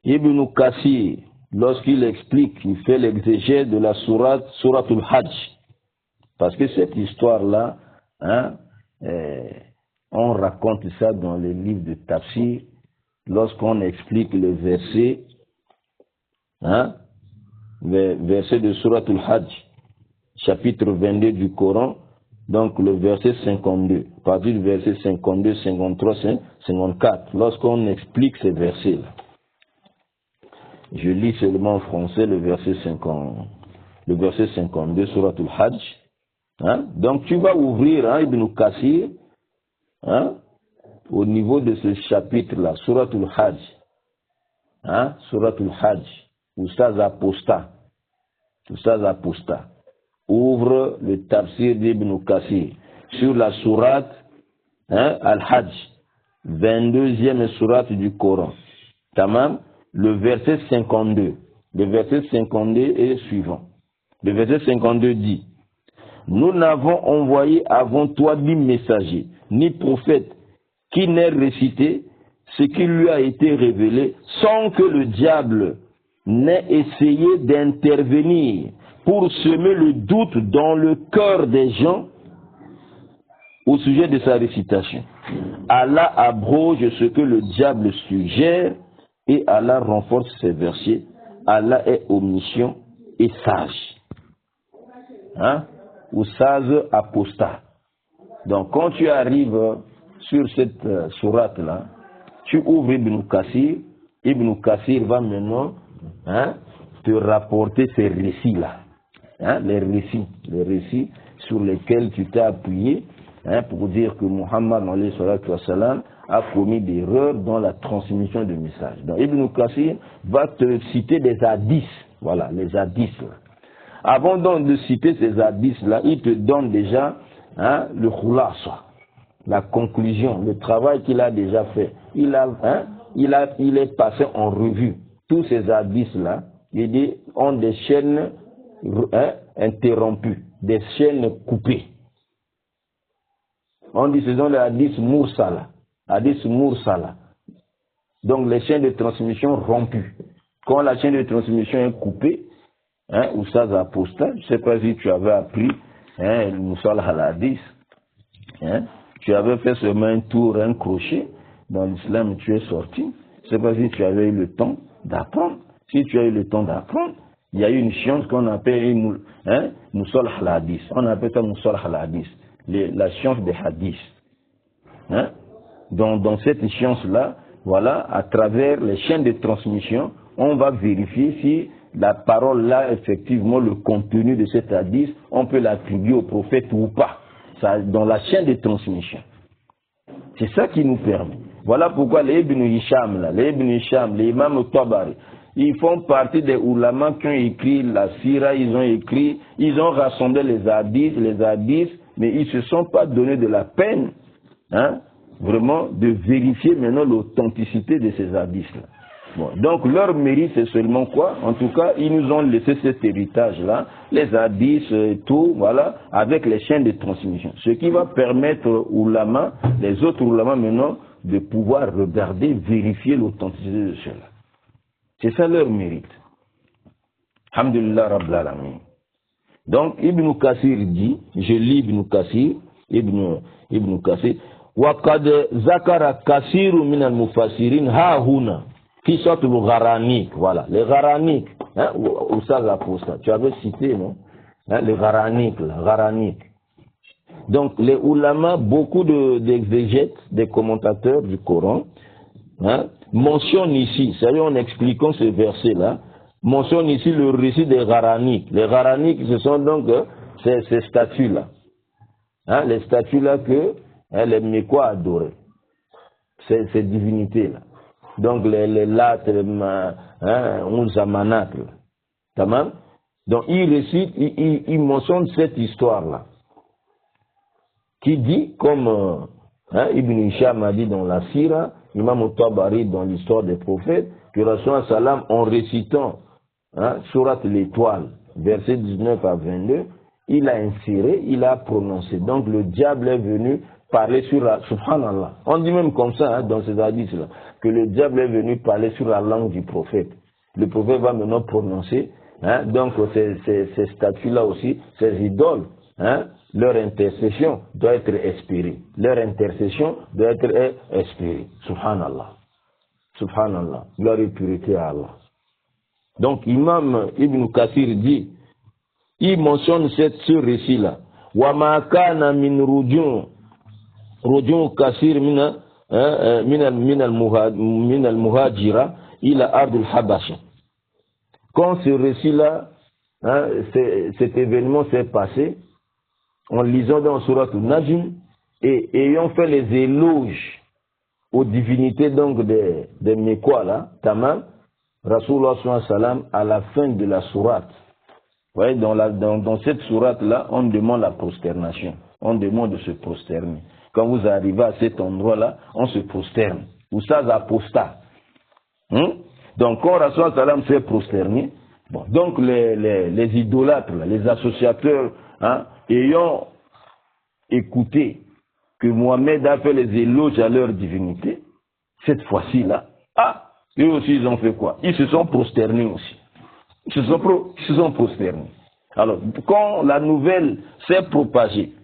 Ibn Kathir, lorsqu'il explique, il fait l'exégèse de la sourate al-Hajj. Parce que cette histoire-là, on raconte ça dans les livres de Tafsir, lorsqu'on explique le verset, verset de sourate al-Hajj, chapitre 22 du Coran, donc le verset 52, à partir du verset 52, 53, 54, lorsqu'on explique ces versets-là. Je lis seulement en français le verset 52, Surat al-Hajj. Donc tu vas ouvrir Ibn Kathir au niveau de ce chapitre-là, Surat al-Hajj. Surat al-Hajj, Oustaz Aposta. Oustaz Aposta. Ouvre le tafsir d'Ibn Kathir sur la sourate al-Hajj, 22e sourate du Coran. Tamam. Le verset 52. Le verset 52 est suivant. Le verset 52 dit: nous n'avons envoyé avant toi ni messager, ni prophète, qui n'ait récité ce qui lui a été révélé, sans que le diable n'ait essayé d'intervenir pour semer le doute dans le cœur des gens au sujet de sa récitation. Allah abroge ce que le diable suggère, et Allah renforce ses versets. Allah est omniscient et sage. Ou sage apostat. Donc quand tu arrives sur cette sourate-là, tu ouvres Ibn Kathir. Ibn Kathir va maintenant te rapporter ces récits-là. Les récits sur lesquels tu t'es appuyé pour dire que Muhammad alayhi salatu wa salam a commis des erreurs dans la transmission de messages. Donc Ibn Kathir va te citer des hadiths. Voilà, les hadiths. Avant donc de citer ces hadiths-là, il te donne déjà le khulasa, la conclusion, le travail qu'il a déjà fait. Il est passé en revue. Tous ces hadiths-là, ont des chaînes interrompues, des chaînes coupées. On dit ce sont les hadiths mursala. Hadith mursala. Donc les chaînes de transmission rompues. Quand la chaîne de transmission est coupée, ou ça apostat, je ne sais pas si tu avais appris le mursal al hadith. Tu avais fait seulement un tour, un crochet. Dans l'islam, tu es sorti. Je ne sais pas si tu avais eu le temps d'apprendre. Si tu as eu le temps d'apprendre, il y a une science qu'on appelle mursal al hadith. On appelle ça mursal al hadith. La science des hadiths. Dans cette science-là, voilà, à travers les chaînes de transmission, on va vérifier si la parole-là, effectivement, le contenu de cet hadith, on peut l'attribuer au prophète ou pas. Ça, dans la chaîne de transmission. C'est ça qui nous permet. Voilà pourquoi les Ibn Hisham, les Imam Tabari, ils font partie des oulémas qui ont écrit la Sira, ils ont rassemblé les hadiths, mais ils ne se sont pas donné de la peine, vraiment, de vérifier maintenant l'authenticité de ces hadiths-là. Bon, donc leur mérite c'est seulement quoi? En tout cas, ils nous ont laissé cet héritage-là, les hadiths, tout, voilà, avec les chaînes de transmission. Ce qui va permettre aux ulama, les autres ulama maintenant, de pouvoir regarder, vérifier l'authenticité de cela. C'est ça leur mérite. Alhamdulillah Rabbil Alamin. Donc Ibn Kathir dit, je lis Ibn Kathir, Ibn Kathir, وَقَدْ ذَكَرَ كَثِيرٌ مِنَ الْمُفَسِّرِينَ هَا هُنَا qui sortent le Gharanique, voilà, les Gharaniques, hein, où ça l'apostat, tu avais cité, non, hein, les Gharaniques, là, Gharaniques. Donc les ulama, beaucoup d'exégètes, des commentateurs du Coran, hein, mentionnent ici, c'est-à-dire en expliquant ce verset-là, mentionne ici le récit des Gharaniques. Les Gharaniques, ce sont donc ces statues-là. Hein, les statues-là que les Mécois adoraient. Ces divinités-là. Donc les Lat, les Manat. Tamam. Donc il récite, il mentionne cette histoire-là. Qui dit, comme Ibn Hisham a dit dans la Sira, Imam al-Tabari dans l'histoire des prophètes, que Rasul sallam en récitant Surat l'étoile, verset 19 à 22, il a inséré, il a prononcé. Donc le diable est venu parler sur la... Subhanallah. On dit même comme ça dans ces hadiths-là, que le diable est venu parler sur la langue du prophète. Le prophète va maintenant prononcer. Donc ces statues-là aussi, ces idoles, leur intercession doit être espérée. Leur intercession doit être espérée. Subhanallah. Subhanallah. Gloire et pureté à Allah. Donc, Imam Ibn Kathir dit, il mentionne ce récit-là. وَمَا كَانَ مِنْ رُجُوعٍ كَثِيرٍ مِنَ الْمُهَاجِرَةِ إِلَى أَرْضِ الْحَبَشَةِ. Quand ce récit-là, cet événement s'est passé, en lisant dans Surat al-Najm, et ayant fait les éloges aux divinités donc des Mécois là, Tamam, Rasulullah sallallahu alayhi wa sallam, à la fin de la sourate, vous voyez, dans cette sourate-là, on demande la prosternation. On demande de se prosterner. Quand vous arrivez à cet endroit-là, on se prosterne. Ou ça, apostat. Donc, quand Rasulullah sallallahu alayhi wa sallam s'est prosterné, bon, donc les idolâtres, les associateurs, ayant écouté que Mohamed a fait les éloges à leur divinité, cette fois-ci-là, eux aussi, ils ont fait quoi? Ils se sont prosternés aussi. Ils se sont prosternés. Alors, quand la nouvelle s'est propagée,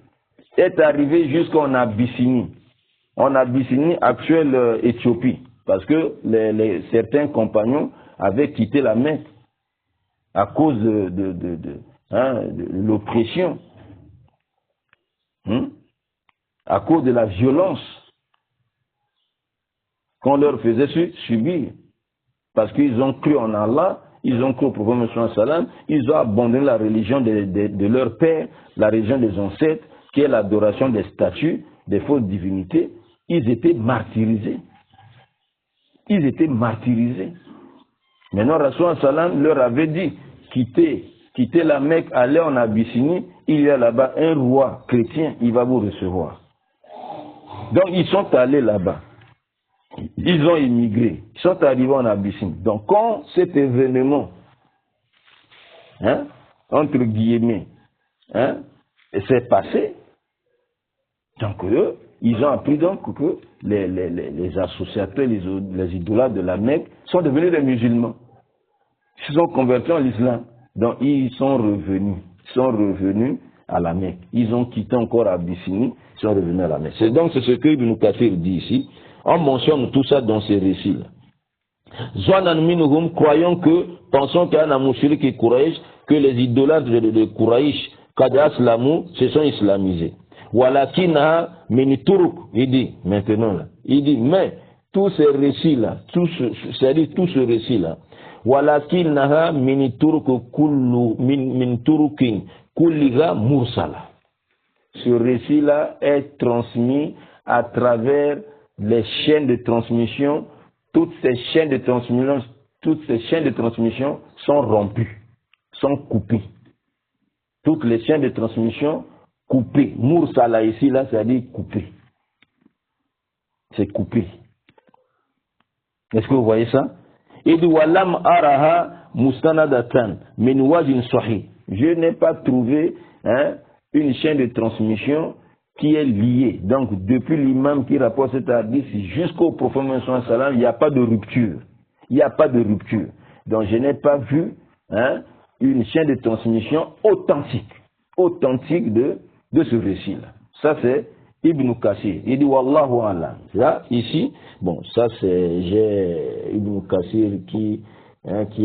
est arrivée jusqu'en Abyssinie, actuelle Éthiopie, parce que certains compagnons avaient quitté la Mecque à cause de l'oppression, à cause de la violence qu'on leur faisait subir. Parce qu'ils ont cru en Allah, ils ont cru au prophète Mohammed sallam, ils ont abandonné la religion de leur père, la religion des ancêtres, qui est l'adoration des statues, des fausses divinités. Ils étaient martyrisés. Ils étaient martyrisés. Maintenant, Rasul sallam leur avait dit, quittez la Mecque, allez en Abyssinie, il y a là-bas un roi chrétien, il va vous recevoir. Donc, ils sont allés là-bas. Ils ont immigré, ils sont arrivés en Abyssinie. Donc quand cet événement, entre guillemets, s'est passé, donc eux, ils ont appris donc que les associateurs, les idolâtres de la Mecque sont devenus des musulmans. Ils se sont convertis en l'islam. Donc ils sont revenus à la Mecque. Ils ont quitté encore Abyssinie, ils sont revenus à la Mecque. Donc c'est ce que Ibn Kathir dit ici. On mentionne tout ça dans ces récits-là. Zwanan minhum, croyons que, pensons qu'il y a un mushrik et Quraysh, que les idolâtres de Quraysh, kad aslamu, se sont islamisés. Walakina minituruk, il dit, maintenant là, il dit, mais, tous ces récits-là, c'est-à-dire tout ce récit-là, walakina minituruk kullu, min turukin, kulliga mursala. Ce récit-là est transmis à travers les chaînes de transmission. Toutes ces chaînes de transmission sont rompues, sont coupées. Toutes les chaînes de transmission coupées. Mursala ici, là, c'est-à-dire coupé. C'est coupé. Est-ce que vous voyez ça? Il dit walam araha mustanadatan min wajin sahih. Je n'ai pas trouvé une chaîne de transmission qui est liée. Donc depuis l'imam qui rapporte cet hadith jusqu'au prophète Mohammed sallallahu alayhi wa sallam, il n'y a pas de rupture. Il n'y a pas de rupture. Donc je n'ai pas vu une chaîne de transmission authentique de ce récit-là. Ça c'est Ibn Kassir. Il dit Wallahu alam. Là, ici, bon, ça c'est Ibn Kassir qui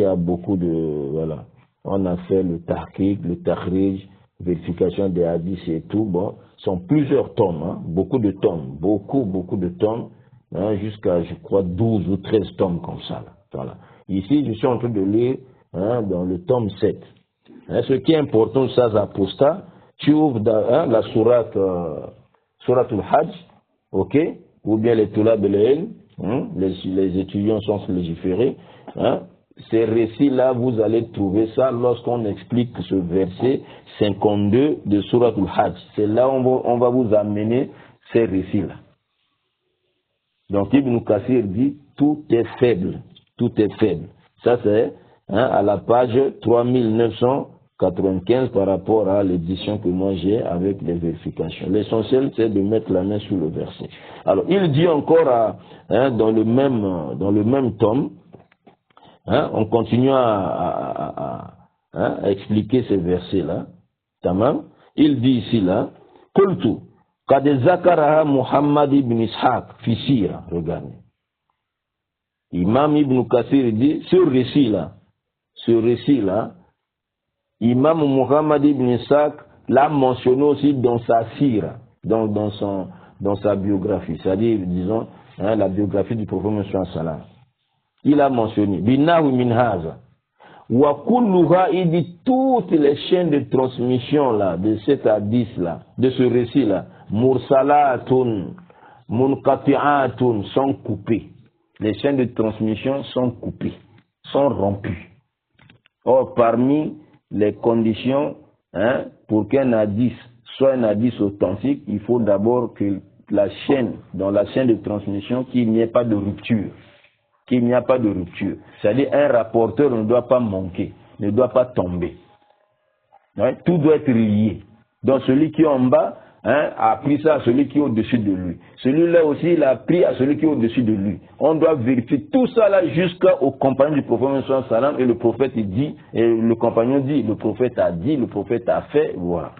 a beaucoup de, voilà, on a fait le tahqiq, le takhrij, vérification des hadiths et tout, bon, sont plusieurs tomes, beaucoup de tomes, beaucoup de tomes, jusqu'à, je crois, 12 ou 13 tomes comme ça, là. Voilà. Ici, je suis en train de lire dans le tome 7. Ce qui est important, ça, apostat, tu ouvres la sourate al-Hajj, ok, ou bien les Tulab el-Ilm, les étudiants sont légiférés, ces récits-là, vous allez trouver ça lorsqu'on explique ce verset 52 de Surat al-Hajj. C'est là où on va vous amener ces récits-là. Donc Ibn Kassir dit, tout est faible. Tout est faible. Ça c'est à la page 3995 par rapport à l'édition que moi j'ai avec les vérifications. L'essentiel c'est de mettre la main sur le verset. Alors il dit encore dans le même tome, on continue à expliquer ces versets-là. Tamam. Il dit ici là, Qultu, qad zakaraha Muhammad ibn Ishaq fi sira. Regardez. Imam Ibn Kassir dit, ce récit-là, Imam Muhammad ibn Ishaq l'a mentionné aussi dans sa sira, dans sa biographie, c'est-à-dire, disons, la biographie du prophète Mohammed sallallahu alayhi wa sallam. Il a mentionné, Binahu min haza. Wa kulluha, il dit toutes les chaînes de transmission là, de cet hadith là, de ce récit là, mursalatun, munqati'atun, sont coupées. Les chaînes de transmission sont coupées, sont rompues. Or, parmi les conditions pour qu'un hadith soit un hadith authentique, il faut d'abord que dans la chaîne de transmission, qu'il n'y ait pas de rupture. Qu'il n'y a pas de rupture. C'est-à-dire un rapporteur ne doit pas manquer, ne doit pas tomber. Tout doit être lié. Donc celui qui est en bas a appris ça à celui qui est au-dessus de lui. Celui-là aussi, il a appris à celui qui est au-dessus de lui. On doit vérifier tout ça là jusqu'au compagnon du prophète sallallahu alayhi wa sallam, et le prophète il dit, et le compagnon dit, le prophète a dit, le prophète a fait, voilà.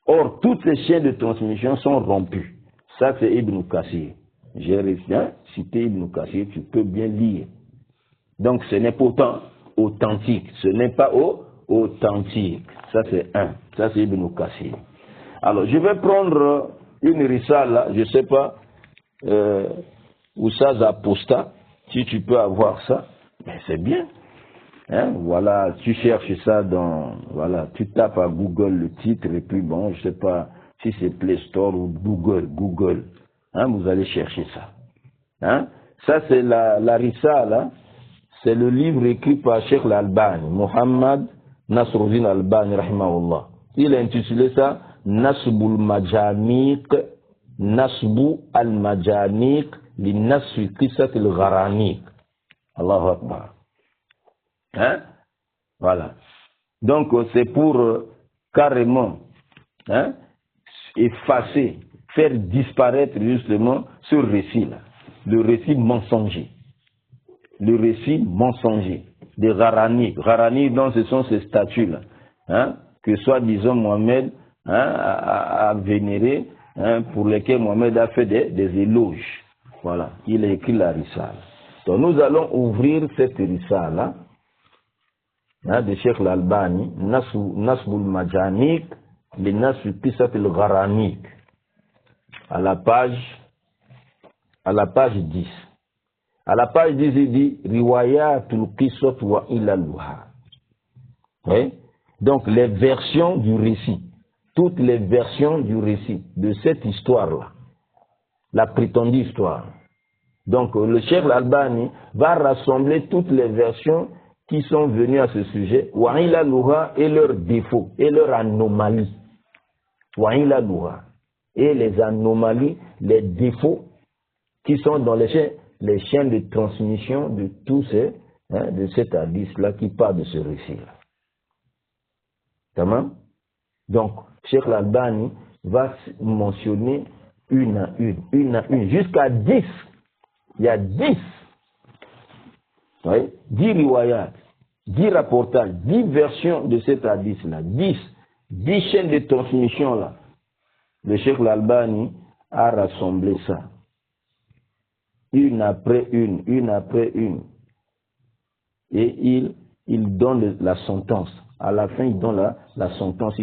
Or, toutes ces chaînes de transmission sont rompues. Ça, c'est Ibn Kassir. J'ai cité Ibn Kassir, tu peux bien lire. Donc, ce n'est pas autant authentique. Ce n'est pas authentique. Ça, c'est un. Ça, c'est Ibn Kassir. Alors, je vais prendre une risale, je ne sais pas, où ça, Apostat, si tu peux avoir ça, mais c'est bien. Voilà, tu cherches ça voilà, tu tapes à Google le titre, et puis bon, je ne sais pas si c'est Play Store ou Google, vous allez chercher ça. Ça, c'est la risale, c'est le livre écrit par Cheikh Al-Albani, Muhammad Nasruddin Al-Albani, rahimahullah. Il a intitulé ça Nasbu al-Majaniq li Nasri Qissat al-Gharaniq. Allahu Akbar. Voilà. Donc c'est pour carrément effacer, faire disparaître justement ce récit-là, le récit mensonger. Le récit mensonger de Gharaniq. Gharaniq, donc ce sont ces statues-là, que soi-disant Mohammed a vénéré, pour lesquels Mohammed a fait des éloges. Voilà, il a écrit la risale. Donc nous allons ouvrir cette risale de Cheikh Al-Albani, Nasbul Majaniq, le Nasr Qissat al-Gharaniq, à la page 10. À la page 10, il dit Riwayatul Qissat wa ilaluha. Donc les versions du récit, toutes les versions du récit de cette histoire-là, la prétendue histoire. Donc le Cheikh Al-Albani va rassembler toutes les versions qui sont venues à ce sujet, wa ilaluha, et leurs défauts, et leurs anomalies. Wa ilaluha, et les anomalies, les défauts qui sont dans les chaînes les chaînes de transmission de tous ces, de cet hadith-là qui parle de ce récit-là. Tamam? Donc, Cheikh Al-Albani va mentionner une à une, jusqu'à 10. Il y a 10. Oui? 10 riwayat, 10 rapportages, 10 versions de cet hadith-là, 10 chaînes de transmission là. Le Cheikh Al-Albani a rassemblé ça. Une après une après une. Et il donne la sentence. À la fin, il donne la sentence.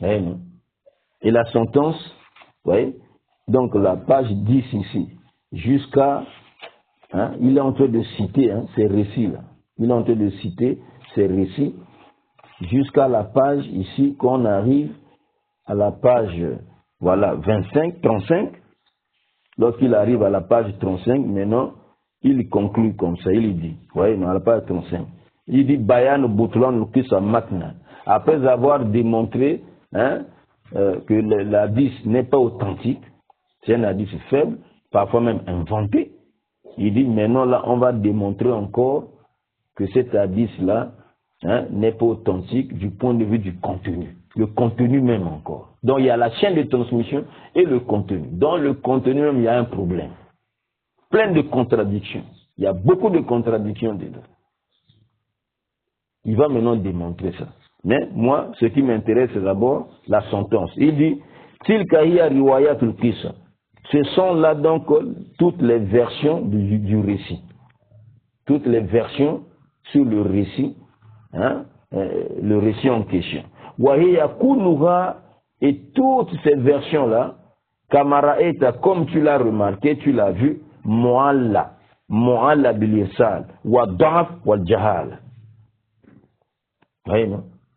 Et la sentence, oui, donc la page 10 ici, jusqu'à, il est en train de citer ces récits-là. Il est en train de citer ces récits jusqu'à la page ici, qu'on arrive à la page, voilà, 25, 35. Lorsqu'il arrive à la page 35, maintenant, il conclut comme ça, il dit, vous voyez, à la page 35, il dit, Bayan Boutlan Kisa Matna. Après avoir démontré que l'hadith n'est pas authentique, c'est un hadith faible, parfois même inventé, il dit, maintenant là, on va démontrer encore que cet hadith-là n'est pas authentique du point de vue du contenu. Le contenu même encore. Donc il y a la chaîne de transmission et le contenu. Dans le contenu même, il y a un problème. Plein de contradictions. Il y a beaucoup de contradictions dedans. Il va maintenant démontrer ça. Mais moi, ce qui m'intéresse, c'est d'abord la sentence. Il dit, Tilkahiya riwayatul qissa. Ce sont là donc toutes les versions du récit. Toutes les versions sur le récit, le récit en question. Wahiya kunuha, et toutes ces versions-là, Kamaraeta, comme tu l'as remarqué, tu l'as vu, Mu'alla bil-irsal, wa da'af wal jahal.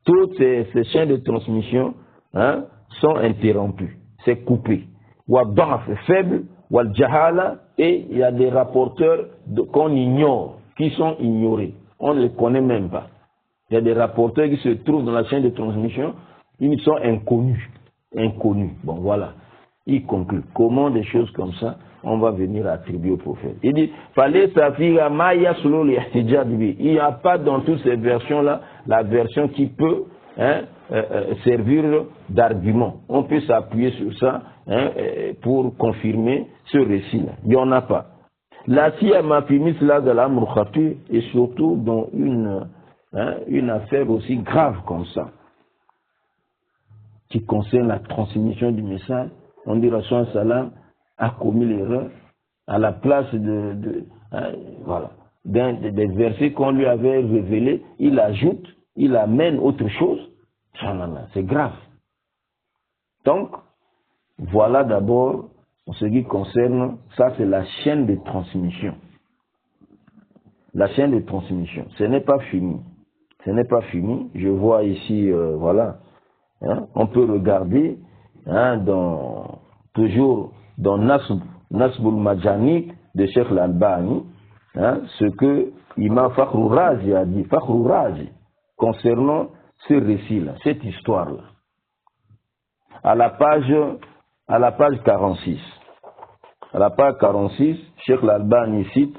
Toutes ces chaînes de transmission sont interrompues, c'est coupé. Wa da'af, faible, wal jahala, et il y a des rapporteurs qu'on ignore, qui sont ignorés. On ne les connaît même pas. Il y a des rapporteurs qui se trouvent dans la chaîne de transmission, ils sont inconnus. Bon, voilà. Il conclut. Comment des choses comme ça, on va venir attribuer au prophète. Il dit, il n'y a pas dans toutes ces versions-là la version qui peut servir d'argument. On peut s'appuyer sur ça pour confirmer ce récit-là. Il n'y en a pas. La siyama fi misla de l'amr khati, et surtout dans une affaire aussi grave comme ça, qui concerne la transmission du message. On dit Rasul Salam a commis l'erreur à la place voilà, des versets qu'on lui avait révélés, il ajoute, il amène autre chose. C'est grave. Donc, voilà d'abord ce qui concerne, ça c'est la chaîne de transmission. La chaîne de transmission, ce n'est pas fini. Ce n'est pas fini. Je vois ici, voilà, on peut regarder toujours dans Nasbul Majanik de Cheikh Al-Albani, ce que Imam Fakhrur Razi a dit, Fakhrur Razi, concernant ce récit-là, cette histoire-là. À la page 46. À la page 46, Cheikh Al-Albani cite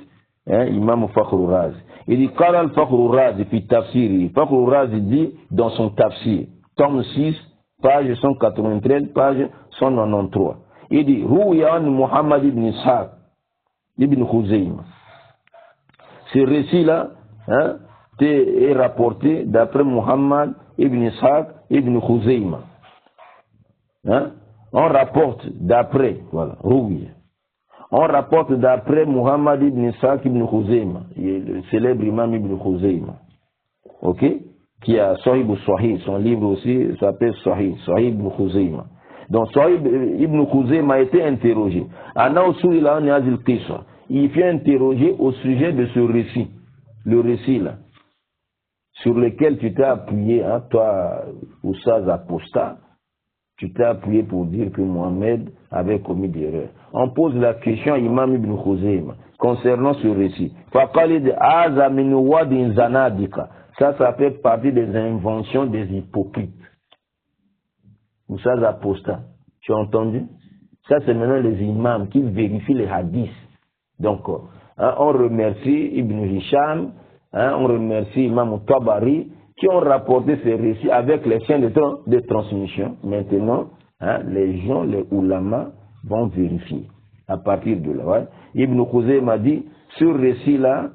Imam Fakhrur Razi. Il dit, Qala al-Fakhrur Razi, puis tafsiri. Fakhrur Razi dit dans son tafsir, tome 6, page 193, page 193. Il dit, Rouyan Muhammad ibn Ishaq, ibn Khuzayma. Ce récit-là est rapporté d'après Muhammad ibn Ishaq ibn Khuzayma. On rapporte d'après, voilà, Rouya. On rapporte d'après Muhammad ibn Ishaq ibn Khuzayma, le célèbre imam ibn Khuzayma, ok, qui a Sahib al-Sahih, son livre aussi s'appelle Sahih ibn Khuzayma. Donc Sahib ibn Khuzayma a été interrogé. Il fut interrogé au sujet de ce récit, le récit là, sur lequel tu t'es appuyé, toi, Oussaz apostat, tu t'es appuyé pour dire que Mohammed avait commis des erreurs. On pose la question à Imam ibn Khuzayma concernant ce récit. Ça fait partie des inventions des hypocrites. Oussaz apostat. Tu as entendu? Ça, c'est maintenant les imams qui vérifient les hadiths. Donc, on remercie Ibn Hisham, on remercie Imam Tabari, qui ont rapporté ces récits avec les chaînes de transmission. Maintenant, les gens, les ulama, vont vérifier. À partir de là, ouais. Ibn Khuzay m'a dit, ce récit-là,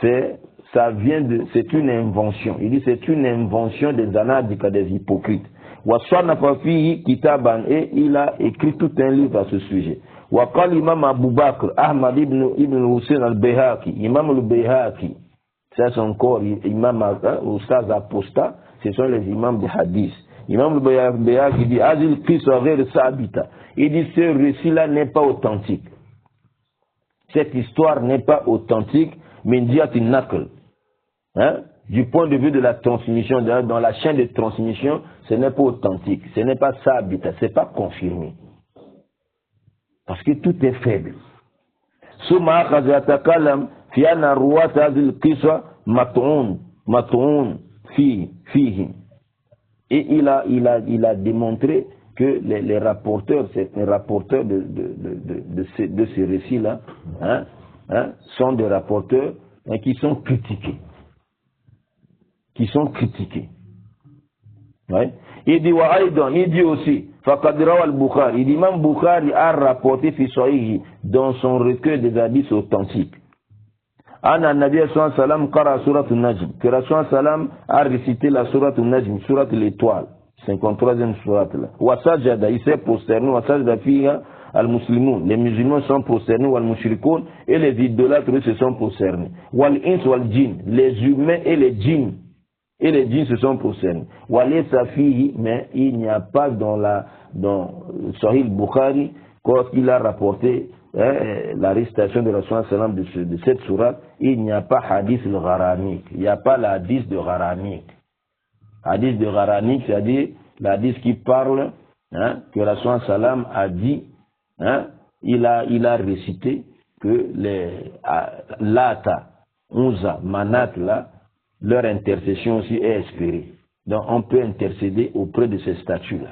c'est une invention. Il dit c'est une invention des anadiques, des hypocrites. Et il a écrit tout un livre à ce sujet. Wakal Imam Abu Bakr, Ahmad ibn Hussein al-Bayhaqi, Imam al-Bayhaqi, ça c'est encore Imam Oustaz Aposta, ce sont les imams des hadiths. Imam al-Bayhaqi dit, Azil Qisagher Sabita. Il dit, ce récit-là n'est pas authentique. Cette histoire n'est pas authentique, mais nakl. Du point de vue de la transmission, dans la chaîne de transmission, ce n'est pas authentique, ce n'est pas sabita, ce n'est pas confirmé. Parce que tout est faible. Et il a démontré que les rapporteurs, les rapporteurs de ces récits-là, sont des rapporteurs qui sont critiqués. Ouais. Il dit il dit aussi, al-Bukhari, il dit même Bukhari a rapporté fi Sahih dans son recueil des hadiths authentiques. Anna Nabi sallallahu alayhi wa sallam qara surat al-Najm, que Rasul sallam a récité la surat al-Najm, surat l'étoile, 53e surat là. Wa sajada, il s'est prosterné, wa sajada fiha al-Muslimun, les musulmans sont prosternés, wal mushrikoun, et les idolâtres se sont prosternés. Wal ins wal djinn, les humains et les djinns. Et les djinns se sont prosternés. Walé Safihi, mais il n'y a pas dans Sahih Bukhari, quand il a rapporté la récitation de Rasul sallam de cette sourate, il n'y a pas hadith le Gharanique. Il n'y a pas l'hadith de Gharanique. Hadith de Gharanique, c'est-à-dire l'hadith qui parle que Rasul sallam a dit, il a récité que les Lata, Unza, Manat là, leur intercession aussi est espérée. Donc on peut intercéder auprès de ces statues-là.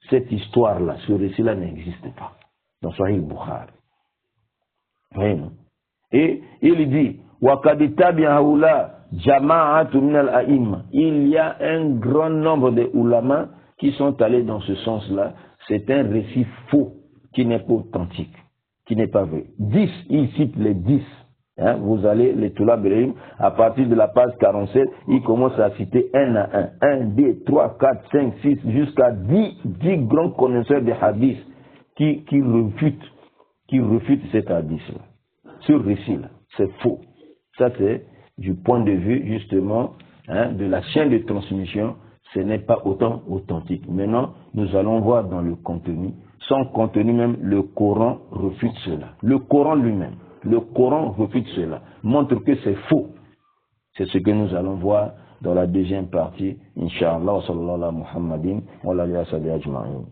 Cette histoire-là, ce récit-là n'existe pas dans Sahih Bukhari. Vraiment. Et il dit, il y a un grand nombre de ulama qui sont allés dans ce sens-là. C'est un récit faux qui n'est pas authentique, qui n'est pas vrai. 10, il cite les 10. Vous allez, les Toula Béréim, à partir de la page 47, il commence à citer un à un. 1, 2, 3, 4, 5, 6, jusqu'à 10 grands connaisseurs des hadiths qui refutent cet hadith-là. Ce récit-là, c'est faux. Ça, c'est du point de vue, justement, de la chaîne de transmission, ce n'est pas autant authentique. Maintenant, nous allons voir dans le contenu. Sans contenu même, le Coran refute cela. Le Coran lui-même. Le Coran refute cela, montre que c'est faux. C'est ce que nous allons voir dans la deuxième partie. Inch'Allah, wa sallallahu ala Muhammadin, wa ala alihi wa sahbihi ajma'in.